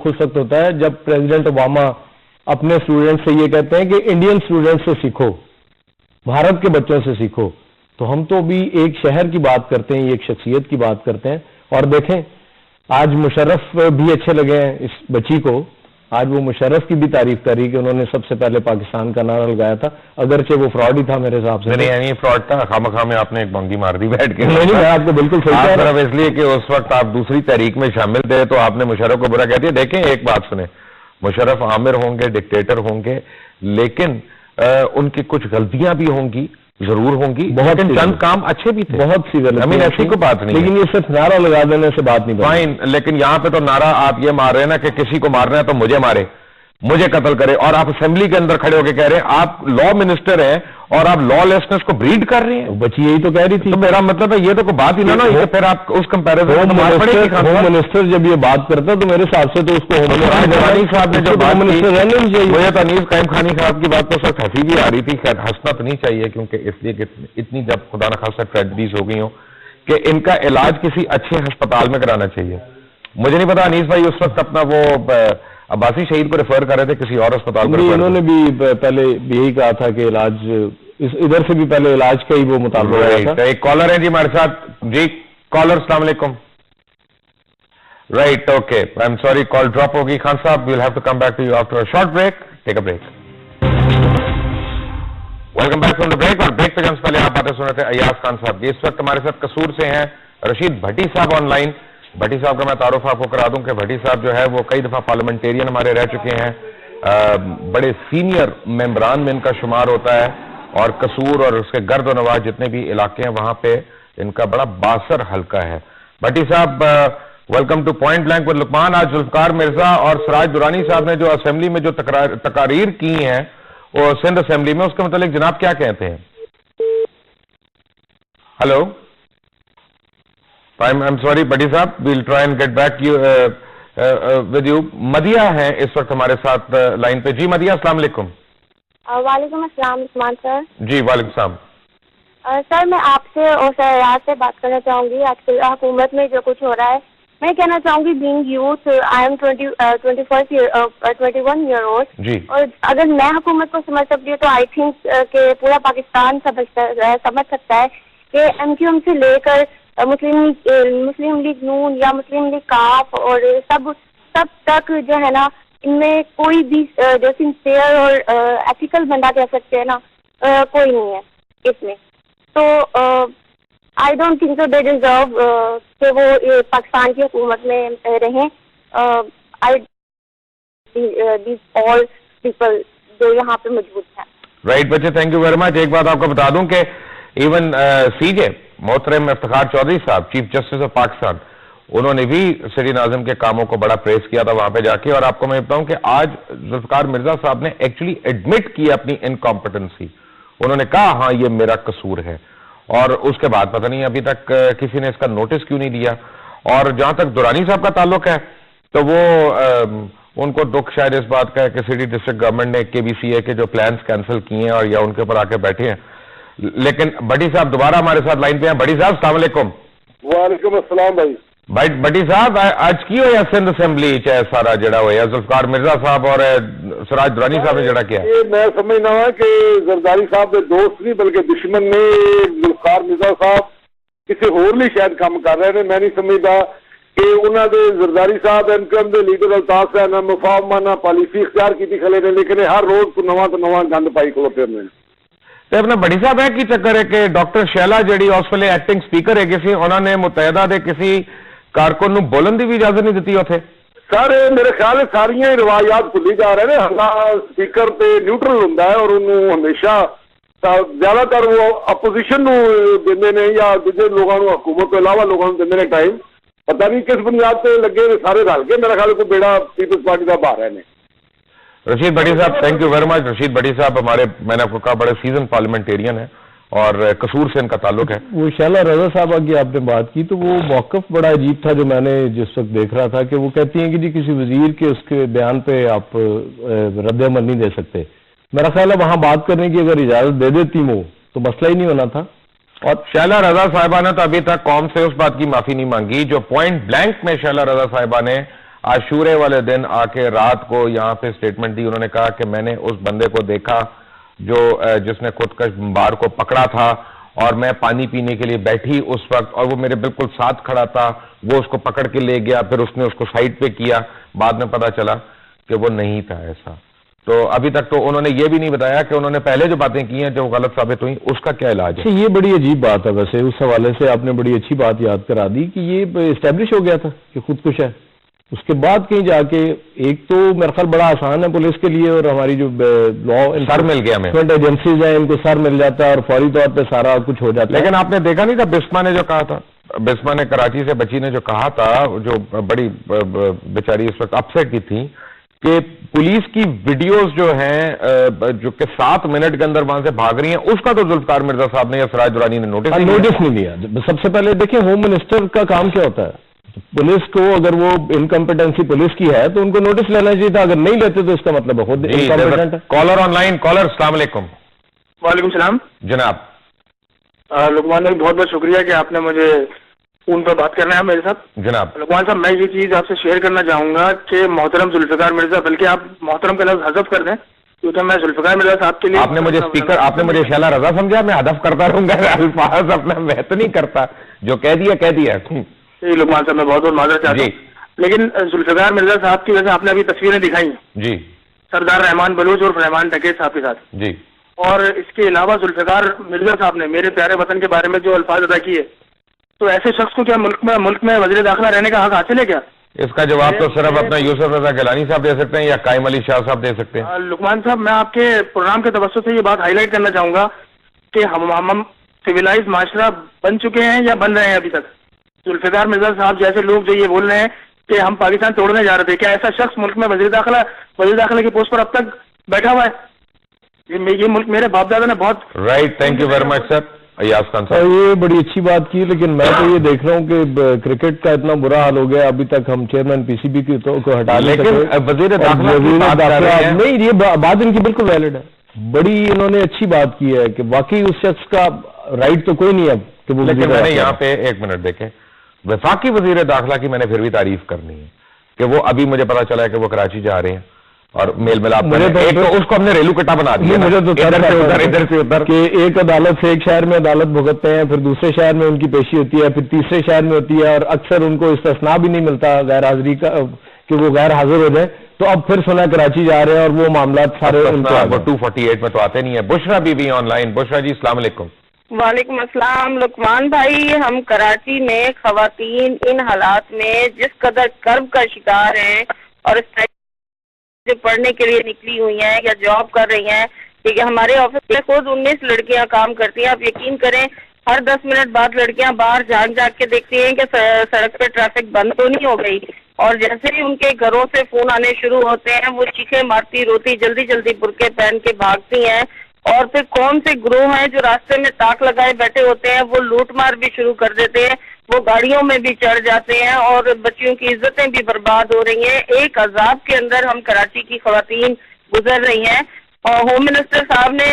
دکھ اس وقت ہوتا ہے جب پریزیڈنٹ اوباما اپنے اسٹوڈنٹ سے یہ کہتے ہیں کہ انڈین اسٹوڈنٹ سے سیکھو، بھارت کے بچوں سے سیکھو. تو ہم تو بھی ایک شہر کی بات کرتے ہیں، ایک شخصیت کی بات کرتے ہیں. اور دیکھیں آج مشرف بھی اچھے لگے ہیں اس بچی کو، آج وہ مشرف کی بھی تعریف کری کہ انہوں نے سب سے پہلے پاکستان کا نعرہ لگایا تھا، اگرچہ وہ فراڈ ہی تھا میرے حساب سے. نہیں فراڈ تھا، خامخواہ میں آپ نے ایک بنگی مار دی بیٹھ کے. نہیں میں آپ کو بالکل صحیح کہہ رہا ہوں. اس لیے کہ اس وقت آپ دوسری تحریک میں شامل تھے تو آپ نے مشرف کو برا کہہ دیا. دیکھیں ایک بات سنیں، مشرف عامر ہوں گے، ڈکٹیٹر ہوں گے، لیکن ان کی کچھ غلطیاں بھی ہوں گی، ضرور ہوں گی، بہت چند کام اچھے بھی تھے، بہت سی غلطیاں. ایسی کوئی بات نہیں، لیکن یہ صرف نعرہ لگا دینے سے بات نہیں. فائن، لیکن یہاں پہ تو نعرہ آپ یہ مار رہے ہیں نا کہ کسی کو مارنا ہے تو مجھے مارے، مجھے قتل کرے، اور آپ اسمبلی کے اندر کھڑے ہو کے کہہ رہے ہیں آپ لا منسٹر ہیں اور آپ لا لیسنس کو بریڈ کر رہے ہیں. بچی یہی تو کہہ رہی تھی. تو میرا مطلب ہے یہ تو کوئی بات ہی نہ پھر آپ اس کمپیریزن ہوم منسٹر جب یہ بات کرتا تو میرے حساب سے تو اس کو صاحب نے جو ہوم منسٹر رہنے نہیں چاہیے. مجھے تو انیس قائم خانی صاحب کی بات تو سخت ہنسی بھی آ رہی تھی. خیر ہنسنا تو نہیں چاہیے کیونکہ اس لیے کہ اتنی جب خدا نخواستہ ٹریجڈیز ہو گئی ہوں کہ ان کا علاج کسی اچھے ہسپتال میں کرانا چاہیے. مجھے نہیں پتا انیس بھائی اس وقت اپنا وہ عباسی شہید کو ریفر کر رہے تھے کسی اور اسپتال میں. انہوں نے بھی پہلے یہی کہا تھا کہ علاج ادھر سے بھی پہلے علاج کا ہی وہ مطالبہ تھا. ایک کالر ہے جی ہمارے ساتھ. جی کالر السلام علیکم. Right okay I am sorry call drop ہوگی. Khan Sahab we'll have to come back to you after short break. Take a break. Welcome back from the break. اور بریک پہ جب پہلے آپ باتیں سن رہے تھے ایاز خان صاحب کی. اس وقت ہمارے ساتھ قصور سے ہیں رشید بھٹی صاحب آن لائن. بھٹی صاحب کا میں تعارف آپ کو کرا دوں کہ بھٹی صاحب جو ہے وہ کئی دفعہ پارلیمنٹیرین ہمارے رہ چکے ہیں، بڑے سینئر ممبران میں ان کا شمار ہوتا ہے، اور قصور اور اس کے گرد و نواح جتنے بھی علاقے ہیں وہاں پہ ان کا بڑا باثر حلقہ ہے. بھٹی صاحب welcome to Point Blank with Luqman. آج ذوالفقار مرزا اور سراج درانی صاحب نے جو اسمبلی میں جو تقاریر کی ہیں وہ سندھ اسمبلی میں، اس کے متعلق جناب کیا کہتے ہیں؟ ہلو I'm sorry بھٹی صاحب we'll try and get back with you. Madhya ہیں اس وقت ہمارے ساتھ لائن پہ. جی مدیہ السلام علیکم. وعلیکم السلام عثمان سر. جی وعلیکم السلام. سر میں آپ سے اور سر ریاض سے بات کرنا چاہوں گی. آج کل حکومت میں جو کچھ ہو رہا ہے میں کہنا چاہوں گی being youth I am 21 year old جی، اور اگر میں حکومت کو سمجھ سکتی ہوں تو آئی تھنک کہ پورا پاکستان سمجھ سکتا ہے کہ ایم کیو ایم سے لے کر مسلم لیگ نون یا مسلم لیگ کاف اور سب تک جو ہے نا ان میں کوئی بھی جو سنسیئر اور ایتھیکل بندہ کہہ سکتے ہیں نا کوئی نہیں ہے اس میں. تو I don't think so they deserve کہ وہ پاکستان کی حکومت میں رہیں. آل پیپل جو یہاں پہ موجود ہیں. رائٹ بچے تھینک یو ویری مچ. ایک بات آپ کو بتا دوں کہ ایون سی جے محترم افتخار چودھری صاحب چیف جسٹس آف پاکستان انہوں نے بھی سٹی ناظم کے کاموں کو بڑا پریس کیا تھا وہاں پہ جا کے. اور آپ کو میں بتاؤں کہ آج ذوالفقار مرزا صاحب نے ایکچولی ایڈمٹ کیا اپنی انکمپٹنسی. انہوں نے کہا ہاں یہ میرا قصور ہے، اور اس کے بعد پتہ نہیں ابھی تک کسی نے اس کا نوٹس کیوں نہیں دیا. اور جہاں تک درانی صاحب کا تعلق ہے تو وہ ان کو دکھ شاید اس بات کا ہے کہ سٹی ڈسٹرکٹ گورنمنٹ نے کے بی سی اے کے جو پلانز کینسل کیے ہیں اور یا ان کے اوپر آ کے بیٹھے ہیں. لیکن بھٹی صاحب دوبارہ ہمارے ساتھ لائن پہ ہیں. بھٹی صاحب السلام علیکم. وعلیکم السلام بھائی. بھٹی صاحب آج کی ہو یا سندھ اسمبلی چاہے سارا جڑا ہوا یا ذوالفقار مرزا صاحب اور سراج درانی صاحب نے جڑا کیا؟ میں سمجھنا ہوں کہ زرداری صاحب کے دوست نہیں بلکہ دشمن نے ذوالفقار مرزا صاحب کسی اور لیے شاید کام کر رہے ہیں. میں نہیں سمجھتا کہ انہوں نے زرداری صاحب انکم دے لیڈر الطاف سے نہ مفاہمہ پالیسی اختیار کی خلے نے، لیکن ہر روز کو نواں گند پائی کھلو پھرنے. تو اپنا بڑی صاحب ہے کی چکر ہے کہ ڈاکٹر شیلا جیڑی اس ویلے ایکٹنگ سپیکر ہے کسی انہوں نے متحدہ دے کسی کارکن نو بولن دی بھی اجازت نہیں دیتی اتنے. سر میرے خیال ہے ساریا روایات بھلی جا رہے ہیں. ہر سپیکر تے نیوٹرل ہوں اور انہوں ہمیشہ زیادہ تر وہ اپوزیشن نو دیندے نے یا دوسرے لوگوں حکومت کے علاوہ لوگوں کو دیندے نے ٹائم. پتہ نہیں کس بنیاد پہ لگے سارے رل کے میرا خیال کو بیڑا پیپلز پارٹی کا باہر رہے ہیں. رشید بھٹی صاحب thank you very much. Rashid Bhatti صاحب ہمارے میں نے آپ کو کہا بڑے سیزن پارلیمنٹیرین ہیں اور قصور سے ان کا تعلق ہے. وہ شیلا رضا صاحبہ کی آپ نے بات کی تو وہ موقف بڑا عجیب تھا جو میں نے جس وقت دیکھ رہا تھا کہ وہ کہتی ہیں کہ جی کسی وزیر کے اس کے بیان پہ آپ رد عمل نہیں دے سکتے. میرا خیال ہے وہاں بات کرنے کی اگر اجازت دے دیتی وہ تو مسئلہ ہی نہیں ہونا تھا. اور شیلا رضا صاحبہ نے تو ابھی تک قوم سے اس بات کی معافی نہیں مانگی جو پوائنٹ بلینک میں شیلا رضا صاحبہ نے عاشورے والے دن آ کے رات کو یہاں پہ اسٹیٹمنٹ دی. انہوں نے کہا کہ میں نے اس بندے کو دیکھا جو جس نے خودکش بمبار کو پکڑا تھا, اور میں پانی پینے کے لیے بیٹھی اس وقت, اور وہ میرے بالکل ساتھ کھڑا تھا. وہ اس کو پکڑ کے لے گیا, پھر اس نے اس کو سائڈ پہ کیا. بعد میں پتا چلا کہ وہ نہیں تھا ایسا. تو ابھی تک تو انہوں نے یہ بھی نہیں بتایا کہ انہوں نے پہلے جو باتیں کی ہیں جو غلط ثابت ہوئیں اس کا کیا علاج ہے. یہ بڑی عجیب بات ہے. ویسے اس حوالے سے آپ نے بڑی اچھی بات یاد کرا دی کہ یہ اسٹیبلش ہو گیا تھا کہ خودکش ہے. اس کے بعد کہیں جا کے ایک تو میرا خیال بڑا آسان ہے پولیس کے لیے, اور ہماری جو لا سر مل گیا ہمیں ایجنسیز ہیں ان کو سر مل جاتا ہے اور فوری طور پہ سارا کچھ ہو جاتا ہے. لیکن آپ نے دیکھا نہیں تھا بسما نے جو کہا تھا, بسما نے کراچی سے بچی نے جو کہا تھا, جو بڑی بیچاری اس وقت اپسیٹ کی تھی, کہ پولیس کی ویڈیوز جو ہیں جو کہ 7 منٹ کے اندر وہاں سے بھاگ رہی ہیں, اس کا تو ذوالفقار مرزا صاحب نے یا سراج درانی نے نوٹس نہیں لیا. سب سے پہلے دیکھیں ہوم منسٹر کا کام کیا ہوتا ہے. پولیس کو اگر وہ انکمپیٹنسی پولیس کی ہے تو ان کو نوٹس لینا چاہیے تھا. اگر نہیں لیتے تو اس کا مطلب خود انکمپیٹنٹ ہے. Collar on line. کالر السلام علیکم. وعلیکم السلام جناب. لقمان بھائی بہت بہت شکریہ کہ آپ نے مجھے فون پر بات کرنا ہے میرے ساتھ. جناب لقمان صاحب میں یہ چیز آپ سے شیئر کرنا چاہوں گا کہ محترم ذوالفقار مرزا, بلکہ آپ محترم کا لفظ حذف کر دیں کیونکہ میں ذوالفقار مرزا صاحب کے لیے, آپ نے مجھے اسپیکر, آپ نے مجھے شیلا رضا سمجھا, میں ہدف کرتا رہوں گا الفاظ اپنا میں تو نہیں کرتا, جو کہہ دیا کہہ دیا. لقمان صاحب میں بہت بہت معذرت چاہتا ہوں, لیکن ذوالفقار مرزا صاحب کی وجہ سے آپ نے ابھی تصویریں دکھائی ہیں جی سردار رحمان بلوچ اور رحمان ٹکیت صاحب کے ساتھ جی, اور اس کے علاوہ ذوالفقار مرزا صاحب نے میرے پیارے وطن کے بارے میں جو الفاظ ادا کیے, تو ایسے شخص کو کیا ملک میں وزیر داخلہ رہنے کا حق حاصل ہے کیا؟ اس کا جواب تو صرف اپنا یوسف رضا گیلانی صاحب دے سکتے ہیں یا قائم علی شاہ صاحب دے سکتے ہیں. لقمان صاحب میں آپ کے پروگرام کے توسط سے یہ بات ہائی لائٹ کرنا چاہوں گا کہ ہم سویلائز معاشرہ بن چکے ہیں یا بن رہے ہیں ابھی تک. ذوالفقار مرزا صاحب جیسے لوگ جو یہ بول رہے ہیں کہ ہم پاکستان توڑنے جا رہے تھے, کیا ایسا شخص ملک میں وزیر داخلہ کی پوسٹ پر اب تک بیٹھا ہوا ہے؟ یہ ملک میرے باپ دادا نے بہت right. Thank you very much sir. Ayaz Khan صاحب یہ بڑی اچھی بات کی, لیکن میں تو یہ دیکھ رہا ہوں کہ کرکٹ کا اتنا برا حال ہو گیا, ابھی تک ہم چیئرمین پی سی بی کو ہٹا لیں. لیکن وزیر داخلہ نہیں, یہ بات ان کی بالکل ویلڈ ہے. بڑی انہوں نے اچھی بات کی ہے کہ واقعی اس شخص کا رائٹ تو کوئی نہیں اب کہ وہ. لیکن میں نے یہاں پہ ایک منٹ دیکھیں, وفاقی وزیر داخلہ کی میں نے پھر بھی تعریف کرنی ہے کہ وہ ابھی مجھے پتا چلا ہے کہ وہ کراچی جا رہے ہیں, اور میل ملاپ اس کو ہم نے ریلو کٹا بنا دیا. مجھے تو ادھر سے ادھر کہ ایک عدالت سے ایک شہر میں عدالت بھگتتے ہیں, پھر دوسرے شہر میں ان کی پیشی ہوتی ہے, پھر تیسرے شہر میں ہوتی ہے, اور اکثر ان کو استثناء بھی نہیں ملتا غیر حاضری کا کہ وہ غیر حاضر ہو جائیں. تو اب پھر سنا کراچی جا رہے ہیں اور وہ معاملات سارے 248 میں تو آتے نہیں ہے. بشرا بی بی آن لائن. بشرا جی السلام علیکم. وعلیکم السلام. لقمان بھائی, ہم کراچی میں خواتین ان حالات میں جس قدر کرب کا شکار ہیں اور جو پڑھنے کے لیے نکلی ہوئی ہیں یا جاب کر رہی ہیں, کیونکہ ہمارے آفس میں خود 19 لڑکیاں کام کرتی ہیں. آپ یقین کریں ہر 10 منٹ بعد لڑکیاں باہر جھانک کے دیکھتی ہیں کہ سڑک پہ ٹریفک بند تو نہیں ہو گئی, اور جیسے ہی ان کے گھروں سے فون آنے شروع ہوتے ہیں وہ چیخیں مارتی روتی جلدی جلدی برقعے پہن کے بھاگتی ہیں. اور پھر کون سے گروہ ہیں جو راستے میں تاک لگائے بیٹھے ہوتے ہیں, وہ لوٹ مار بھی شروع کر دیتے ہیں, وہ گاڑیوں میں بھی چڑھ جاتے ہیں اور بچیوں کی عزتیں بھی برباد ہو رہی ہیں. ایک عذاب کے اندر ہم کراچی کی خواتین گزر رہی ہیں. اور ہوم منسٹر صاحب نے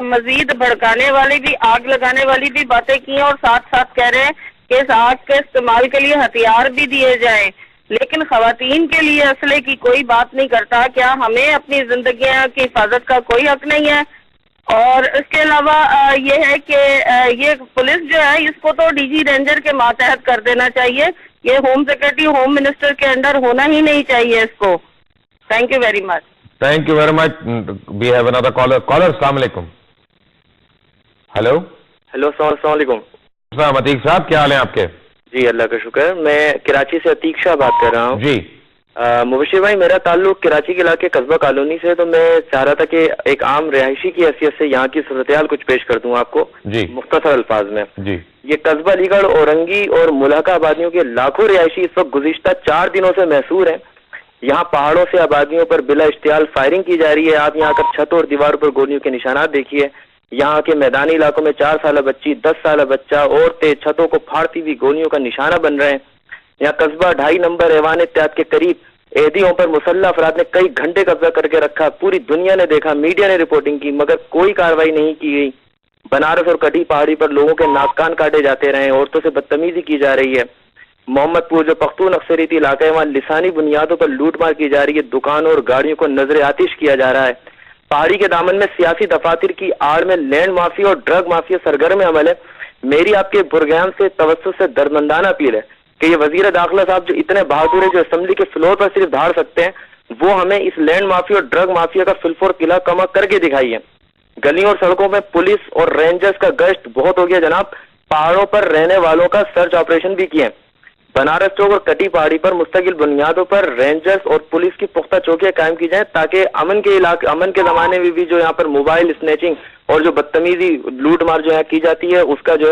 مزید بھڑکانے والی بھی, آگ لگانے والی بھی باتیں کی ہیں, اور ساتھ ساتھ کہہ رہے ہیں کہ اس آگ کے استعمال کے لیے ہتھیار بھی دیے جائیں, لیکن خواتین کے لیے اسلحے کی کوئی بات نہیں کرتا. کیا ہمیں اپنی زندگیوں کی حفاظت کا کوئی حق نہیں ہے؟ اور اس کے علاوہ یہ ہے کہ یہ پولیس جو ہے اس کو تو ڈی جی رینجر کے ماتحت کر دینا چاہیے. یہ ہوم سیکرٹری ہوم منسٹر کے انڈر ہونا ہی نہیں چاہیے اس کو. Thank you very much. Thank you very much. We have another caller. السلام علیکم. ہیلو السلام علیکم. السلام عتیق صاحب, کیا حال ہیں آپ کے؟ جی اللہ کا شکر. میں کراچی سے عتیق شاہ بات کر رہا ہوں. جی مبشر بھائی, میرا تعلق کراچی کے علاقے قصبہ کالونی سے, تو میں چاہ رہا تھا کہ ایک عام رہائشی کی حیثیت سے یہاں کی صورتحال کچھ پیش کر دوں آپ کو جی مختصر الفاظ میں. جی یہ قصبہ علی گڑھ, اورنگی اور ملحقہ آبادیوں کے لاکھوں رہائشی اس وقت گزشتہ 4 دنوں سے محصور ہیں. یہاں پہاڑوں سے آبادیوں پر بلا اشتعال فائرنگ کی جا رہی ہے. آپ یہاں کر چھتوں اور دیواروں پر گولیوں کے نشانات دیکھیے. یہاں کے میدانی علاقوں میں 4 سالہ بچی, 10 سالہ بچہ, عورتیں چھتوں کو پھاڑتی ہوئی گولیوں کا نشانہ بن رہے ہیں. یہاں قصبہ 2.5 نمبر ایوان اتحاد کے قریب ایدیوں پر مسلح افراد نے کئی گھنٹے قبضہ کر کے رکھا. پوری دنیا نے دیکھا, میڈیا نے رپورٹنگ کی, مگر کوئی کارروائی نہیں کی گئی. بنارس اور کٹی پہاڑی پر لوگوں کے ناک کان کاٹے جاتے رہے, عورتوں سے بدتمیزی کی جا رہی ہے. محمد پور جو پختون اکثریتی علاقہ ہے وہاں لسانی بنیادوں پر لوٹ مار کی جا رہی ہے، دکانوں اور گاڑیوں کو نظر آتش کیا جا رہا ہے۔ پہاڑی کے دامن میں سیاسی دفاتر کی آڑ میں لینڈ مافیا اور ڈرگ مافیا سرگرم عمل ہے۔ میری آپ کے پروگرام سے توسط سے دردمندانہ اپیل ہے کہ یہ وزیر داخلہ صاحب جو اتنے بہادر ہیں، جو اسمبلی کے فلور پر صرف دھاڑ سکتے ہیں، وہ ہمیں اس لینڈ مافیا اور ڈرگ مافیا کا فل فور قلعہ کما کر کے دکھائیے۔ گلیوں اور سڑکوں میں پولیس اور رینجرز کا گشت بہت ہو گیا جناب، پہاڑوں پر رہنے والوں کا سرچ آپریشن بھی کیے۔ بنارس چوک اور کٹی پہاڑی پر مستقل بنیادوں پر رینجرز اور پولیس کی پختہ چوکیاں قائم کی جائیں تاکہ امن کے زمانے میں بھی جو یہاں پر موبائل اسنیچنگ اور جو بدتمیزی لوٹ مار جو یہاں کی جاتی ہے اس کا جو ہے